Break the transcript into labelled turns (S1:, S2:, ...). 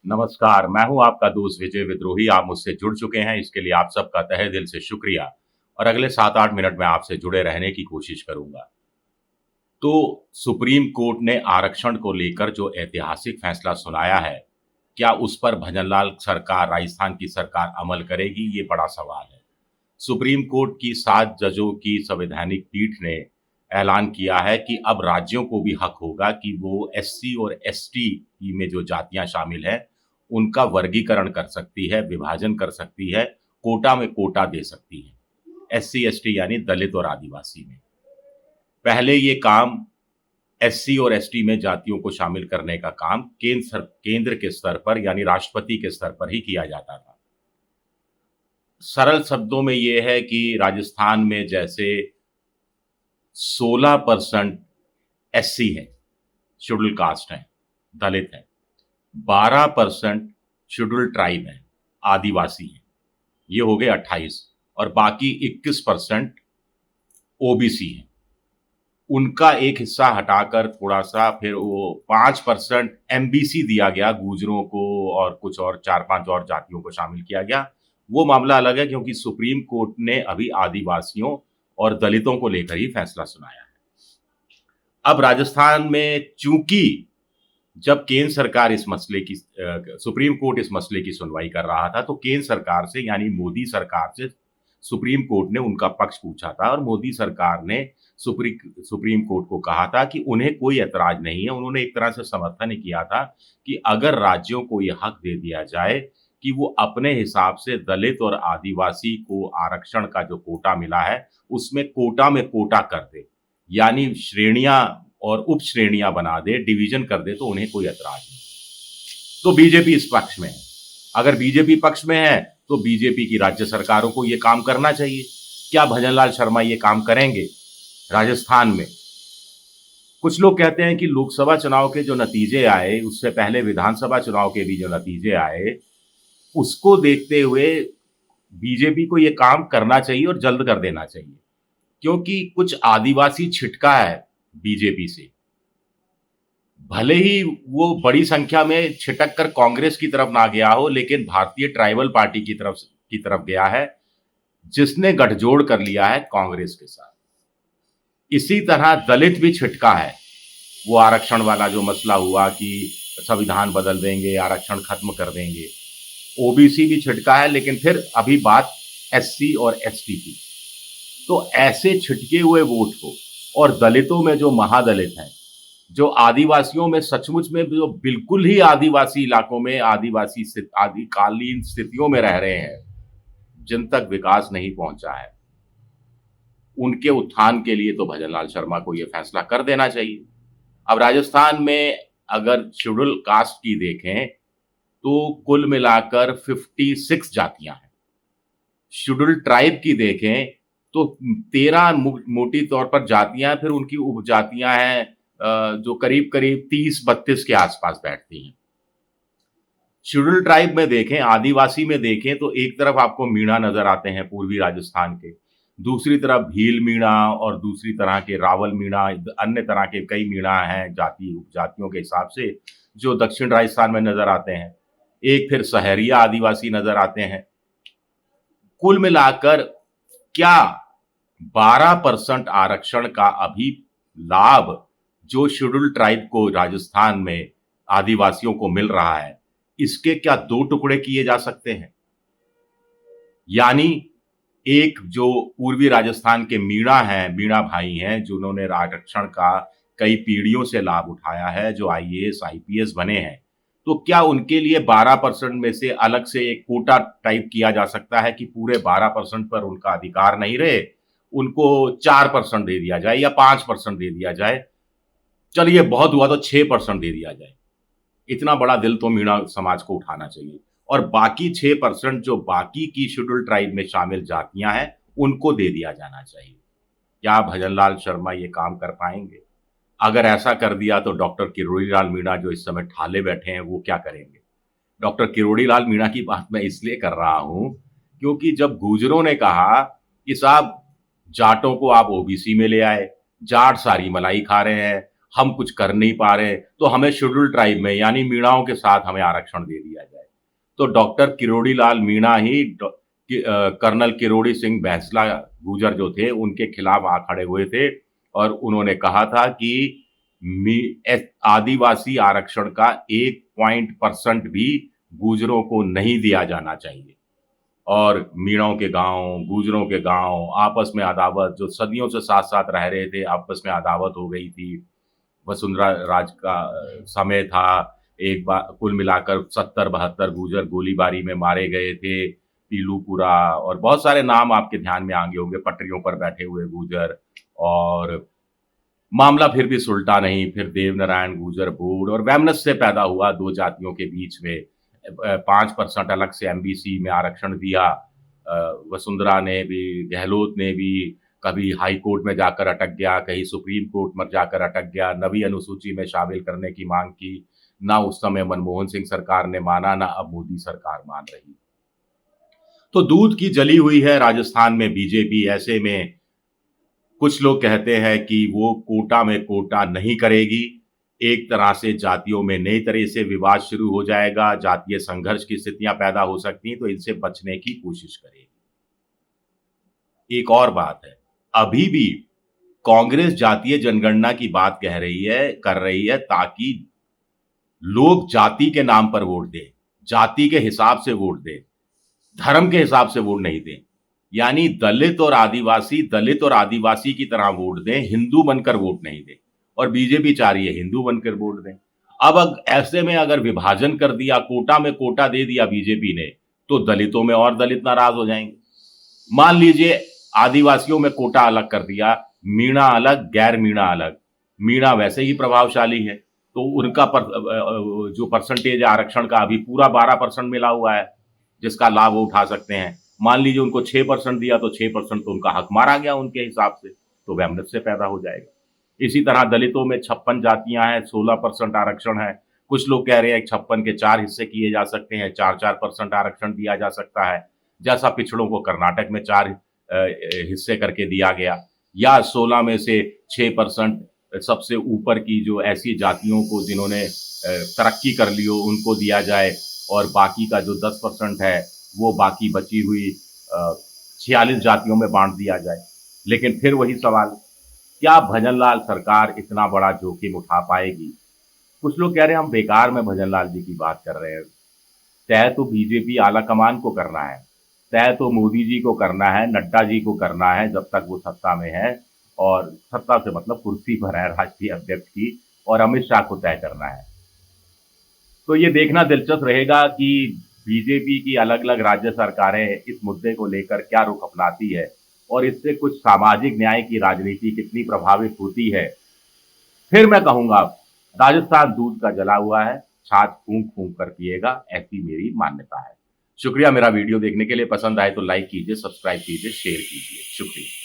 S1: नमस्कार, मैं हूँ आपका दोस्त विजय विद्रोही। आप मुझसे जुड़ चुके हैं, इसके लिए आप सबका तहे दिल से शुक्रिया और अगले 7-8 मिनट में आपसे जुड़े रहने की कोशिश करूँगा। तो सुप्रीम कोर्ट ने आरक्षण को लेकर जो ऐतिहासिक फैसला सुनाया है, क्या उस पर भजनलाल सरकार, राजस्थान की सरकार अमल करेगी? ये बड़ा सवाल है। सुप्रीम कोर्ट की 7 जजों की संवैधानिक पीठ ने ऐलान किया है कि अब राज्यों को भी हक होगा कि वो एससी और एसटी में जो जातियां शामिल हैं, उनका वर्गीकरण कर सकती है, विभाजन कर सकती है, कोटा में कोटा दे सकती है। एससी एसटी यानी दलित और आदिवासी में। पहले ये काम एससी और एसटी में जातियों को शामिल करने का काम केंद्र के स्तर पर यानी राष्ट्रपति के स्तर पर ही किया जाता था। सरल शब्दों में ये है कि राजस्थान में जैसे 16% एससी हैं, शेड्यूल कास्ट हैं, दलित हैं, 12% शेड्यूल ट्राइब हैं, आदिवासी हैं, ये हो गए 28 और बाकी 21% ओबीसी हैं। उनका एक हिस्सा हटाकर थोड़ा सा फिर वो 5% एमबीसी दिया गया, गुर्जरों को और कुछ और 4-5 और जातियों को शामिल किया गया। वो मामला अलग है क्योंकि सुप्रीम कोर्ट ने अभी आदिवासियों और दलितों को लेकर ही फैसला सुनाया है। अब राजस्थान में चूंकि जब केंद्र सरकार इस मसले की सुप्रीम कोर्ट इस मसले की सुनवाई कर रहा था, तो केंद्र सरकार से यानी मोदी सरकार से सुप्रीम कोर्ट ने उनका पक्ष पूछा था और मोदी सरकार ने सुप्रीम कोर्ट को कहा था कि उन्हें कोई ऐतराज नहीं है। उन्होंने एक तरह से समर्थन किया था कि अगर राज्यों को यह हक दे दिया जाए कि वो अपने हिसाब से दलित और आदिवासी को आरक्षण का जो कोटा मिला है, उसमें कोटा में कोटा कर दे, यानी श्रेणियां और उप श्रेणियां बना दे, डिवीजन कर दे, तो उन्हें कोई ऐतराज नहीं। तो बीजेपी इस पक्ष में है। अगर बीजेपी पक्ष में है तो बीजेपी की राज्य सरकारों को यह काम करना चाहिए। क्या भजनलाल शर्मा ये काम करेंगे राजस्थान में? कुछ लोग कहते हैं कि लोकसभा चुनाव के जो नतीजे आए, उससे पहले विधानसभा चुनाव के भी जो नतीजे आए, उसको देखते हुए बीजेपी को यह काम करना चाहिए और जल्द कर देना चाहिए, क्योंकि कुछ आदिवासी छिटका है बीजेपी से। भले ही वो बड़ी संख्या में छिटक कर कांग्रेस की तरफ ना गया हो, लेकिन भारतीय ट्राइबल पार्टी की तरफ गया है, जिसने गठजोड़ कर लिया है कांग्रेस के साथ। इसी तरह दलित भी छिटका है। वो आरक्षण वाला जो मसला हुआ कि संविधान बदल देंगे, आरक्षण खत्म कर देंगे, ओबीसी भी छिटका है, लेकिन फिर अभी बात एससी और एसटी की। तो ऐसे छिटके हुए वोट को, और दलितों में जो महादलित हैं, जो आदिवासियों में सचमुच में जो बिल्कुल ही आदिवासी इलाकों में आदिकालीन स्थितियों में रह रहे हैं, जिन तक विकास नहीं पहुंचा है, उनके उत्थान के लिए तो भजनलाल शर्मा को यह फैसला कर देना चाहिए। अब राजस्थान में अगर शेड्यूल कास्ट की देखें तो कुल मिलाकर 56 जातियां हैं। शेड्यूल ट्राइब की देखें तो 13 मोटी तौर पर जातियां, फिर उनकी उपजातियां हैं जो करीब करीब 30-32 के आसपास बैठती हैं। शेड्यूल ट्राइब में देखें, आदिवासी में देखें तो एक तरफ आपको मीणा नजर आते हैं पूर्वी राजस्थान के, दूसरी तरफ भील मीणा और दूसरी तरह के रावल मीणा, अन्य तरह के कई मीणा हैं जाति उपजातियों के हिसाब से जो दक्षिण राजस्थान में नजर आते हैं। एक फिर सहरिया आदिवासी नजर आते हैं। कुल मिलाकर क्या 12% आरक्षण का अभी लाभ जो शेड्यूल ट्राइब को राजस्थान में आदिवासियों को मिल रहा है, इसके क्या 2 टुकड़े किए जा सकते हैं? यानी एक जो पूर्वी राजस्थान के मीणा हैं, मीणा भाई हैं, जिन्होंने आरक्षण का कई पीढ़ियों से लाभ उठाया है, जो आईएएस आईपीएस बने हैं, तो क्या उनके लिए 12% में से अलग से एक कोटा टाइप किया जा सकता है कि पूरे 12% पर उनका अधिकार नहीं रहे, उनको 4% दे दिया जाए या 5% दे दिया जाए, चलिए बहुत हुआ तो 6% दे दिया जाए। इतना बड़ा दिल तो मीणा समाज को उठाना चाहिए और बाकी 6% जो बाकी की शेड्यूल ट्राइब में शामिल जातियां हैं, उनको दे दिया जाना चाहिए। क्या भजनलाल शर्मा ये काम कर पाएंगे? अगर ऐसा कर दिया तो डॉक्टर किरोड़ी लाल मीणा जो इस समय ठाले बैठे हैं, वो क्या करेंगे? डॉक्टर किरोड़ी लाल मीणा की बात मैं इसलिए कर रहा हूं क्योंकि जब गुर्जरों ने कहा कि साहब जाटों को आप ओबीसी में ले आए, जाट सारी मलाई खा रहे हैं, हम कुछ कर नहीं पा रहे, तो हमें शेड्यूल ट्राइब में यानी मीणाओं के साथ हमें आरक्षण दे दिया जाए। तो डॉक्टर किरोड़ी लाल मीणा ही कर्नल किरोड़ी सिंह बैंसला गुर्जर जो थे उनके खिलाफ आ खड़े हुए थे और उन्होंने कहा था कि आदिवासी आरक्षण का 1% भी गुर्जरों को नहीं दिया जाना चाहिए। और मीणाओं के गांव, गुर्जरों के गांव आपस में अदावत, जो सदियों से साथ साथ रह रहे थे, आपस में अदावत हो गई थी। वसुंधरा राज का समय था, एक बार कुल मिलाकर 70-72 गुर्जर गोलीबारी में मारे गए थे। पीलूपुरा और बहुत सारे नाम आपके ध्यान में आगे होंगे, पटरियों पर बैठे हुए गुर्जर। और मामला फिर भी सुलटा नहीं, फिर देवनारायण गुर्जर बोर्ड और वैमनस्य से पैदा हुआ दो जातियों के बीच में। 5% अलग से एमबीसी में आरक्षण दिया। वसुंधरा ने भी, गहलोत ने भी, कभी हाई कोर्ट में जाकर अटक गया, कहीं सुप्रीम कोर्ट में जाकर अटक गया, नवी अनुसूची में शामिल करने की मांग की। ना उस समय मनमोहन सिंह सरकार ने माना, ना अब मोदी सरकार मान रही। तो दूध की जली हुई है राजस्थान में बीजेपी। ऐसे में कुछ लोग कहते हैं कि वो कोटा में कोटा नहीं करेगी, एक तरह से जातियों में नई तरह से विवाद शुरू हो जाएगा, जातीय संघर्ष की स्थितियां पैदा हो सकती हैं, तो इनसे बचने की कोशिश करेगी। एक और बात है, अभी भी कांग्रेस जातीय जनगणना की बात कर रही है ताकि लोग जाति के नाम पर वोट दें, जाति के हिसाब से वोट दें, धर्म के हिसाब से वोट नहीं दें। यानी दलित और आदिवासी की तरह वोट दें, हिंदू बनकर वोट नहीं दें। और बीजेपी चाह रही है हिंदू बनकर वोट दें। अब ऐसे में अगर विभाजन कर दिया, कोटा में कोटा दे दिया बीजेपी ने, तो दलितों में और दलित नाराज हो जाएंगे। मान लीजिए आदिवासियों में कोटा अलग कर दिया, मीणा अलग, गैर मीणा अलग। मीणा वैसे ही प्रभावशाली है, तो उनका जो परसेंटेज आरक्षण का अभी पूरा 12% मिला हुआ है, जिसका लाभ वो उठा सकते हैं। मान लीजिए उनको 6% दिया, तो 6% तो उनका हक मारा गया उनके हिसाब से, तो वैमनस्य पैदा हो जाएगा। इसी तरह दलितों में 56 जातियां हैं, 16% आरक्षण है। कुछ लोग कह रहे हैं 56 के 4 हिस्से किए जा सकते हैं, 4-4% आरक्षण दिया जा सकता है, जैसा पिछड़ों को कर्नाटक में 4 हिस्से करके दिया गया। या 16 में से 6% सबसे ऊपर की जो ऐसी जातियों को जिन्होंने तरक्की कर ली हो उनको दिया जाए, और बाकी का जो 10% है वो बाकी बची हुई 46 जातियों में बांट दिया जाए। लेकिन फिर वही सवाल, क्या भजनलाल सरकार इतना बड़ा जोखिम उठा पाएगी? कुछ लोग कह रहे हैं हम बेकार में भजनलाल जी की बात कर रहे हैं। तय तो बीजेपी आला कमान को करना है, तय तो मोदी जी को करना है, नड्डा जी को करना है जब तक वो सत्ता में है, और सत्ता से मतलब कुर्सी पर है राष्ट्रीय अध्यक्ष की, और अमित शाह को तय करना है। तो ये देखना दिलचस्प रहेगा कि बीजेपी की अलग अलग राज्य सरकारें इस मुद्दे को लेकर क्या रुख अपनाती है, और इससे कुछ सामाजिक न्याय की राजनीति कितनी प्रभावित होती है। फिर मैं कहूंगा राजस्थान दूध का जला हुआ है, छाछ फूंक फूंक कर पिएगा, ऐसी मेरी मान्यता है। शुक्रिया मेरा वीडियो देखने के लिए। पसंद आए तो लाइक कीजिए, सब्सक्राइब कीजिए, शेयर कीजिए। शुक्रिया।